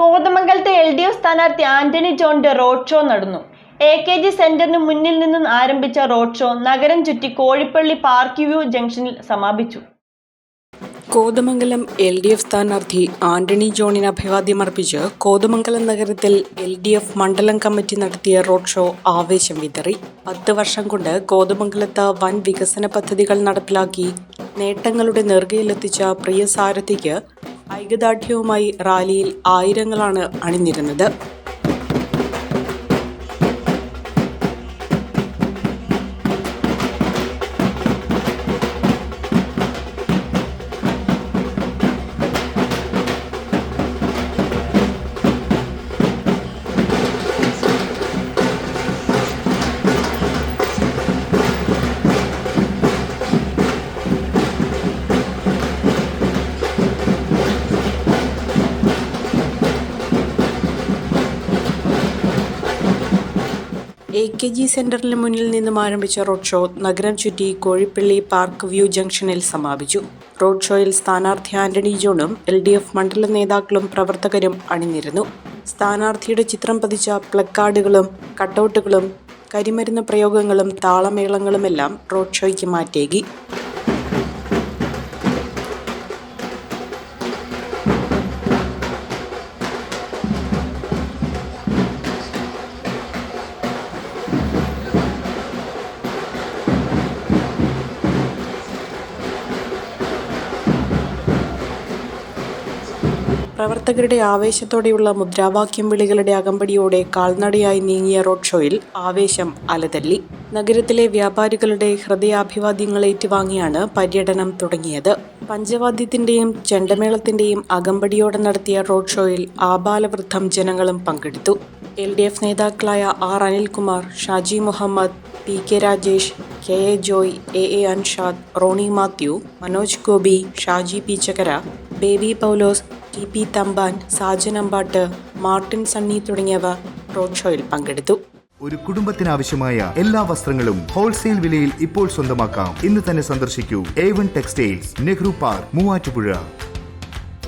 കോതമംഗലത്തെ LDF സ്ഥാനാർത്ഥി ആന്റണി ജോണിന്റെ road show നടന്നു. AKG സെന്ററിന് മുന്നിൽ നിന്നും ആരംഭിച്ച റോഡ് ഷോ നഗരം ചുറ്റി കോഴിപ്പള്ളി പാർക്ക് വ്യൂ ജംഗ്ഷനിൽ സമാപിച്ചു. കോതമംഗലം LDF സ്ഥാനാർത്ഥി ആന്റണി ജോണിന് അഭിവാദ്യമർപ്പിച്ച് കോതമംഗലം നഗരത്തിൽ LDF മണ്ഡലം കമ്മിറ്റി നടത്തിയ റോഡ് ഷോ ആവേശം വിതറി. 10 വർഷം കൊണ്ട് കോതമംഗലത്ത് വൻ വികസന പദ്ധതികൾ നടപ്പിലാക്കി നേട്ടങ്ങളുടെ നെറുകയിലെത്തിച്ച പ്രിയ സാരഥിക്ക് ഐകദാർഢ്യവുമായി റാലിയിൽ ആയിരങ്ങളാണ് അണിനിരുന്നത്. AKG സെന്ററിന് മുന്നിൽ നിന്നും ആരംഭിച്ച റോഡ് ഷോ നഗരം ചുറ്റി കോഴിപ്പള്ളി പാർക്ക് വ്യൂ ജംഗ്ഷനിൽ സമാപിച്ചു. റോഡ് ഷോയിൽ സ്ഥാനാർത്ഥി ആന്റണി ജോണും LDF മണ്ഡല നേതാക്കളും പ്രവർത്തകരും അണിനിരന്നു. സ്ഥാനാർത്ഥിയുടെ ചിത്രം പതിച്ച പ്ലക്കാർഡുകളും കട്ടൗട്ടുകളും കരിമരുന്ന് പ്രയോഗങ്ങളും താളമേളങ്ങളുമെല്ലാം റോഡ് ഷോയ്ക്ക് മാറ്റേകി. പ്രവർത്തകരുടെ ആവേശത്തോടെയുള്ള മുദ്രാവാക്യം വിളികളുടെ അകമ്പടിയോടെ കാൽനടയായി നീങ്ങിയ റോഡ് ഷോയിൽ ആവേശം അലതല്ലി. നഗരത്തിലെ വ്യാപാരികളുടെ ഹൃദയാഭിവാദ്യങ്ങൾ ഏറ്റുവാങ്ങിയാണ് പര്യടനം തുടങ്ങിയത്. പഞ്ചവാദ്യത്തിന്റെയും ചെണ്ടമേളത്തിന്റെയും അകമ്പടിയോടെ നടത്തിയ റോഡ് ഷോയിൽ ആബാലവൃദ്ധം ജനങ്ങളും പങ്കെടുത്തു. LDF നേതാക്കളായ R. Anilkumar, Shaji Muhammad, PK Rajesh, KA Joy, AA Anshad, Roni Mathew, Manoj Gopi, Shaji Peechakkara, Baby Paulose, TP Thampan, Sajan Ambatt, Martin Sunny തുടങ്ങിയവർ റോഡ് ഷോയിൽ പങ്കെടുത്തു. ഒരു കുടുംബത്തിനാവശ്യമായ എല്ലാ വസ്ത്രങ്ങളും ഹോൾസെയിൽ വിലയിൽ ഇപ്പോൾ സ്വന്തമാക്കാം. ഇന്ന് തന്നെ സന്ദർശിക്കൂ A1 textiles, Nehru park, Muvattupuzha.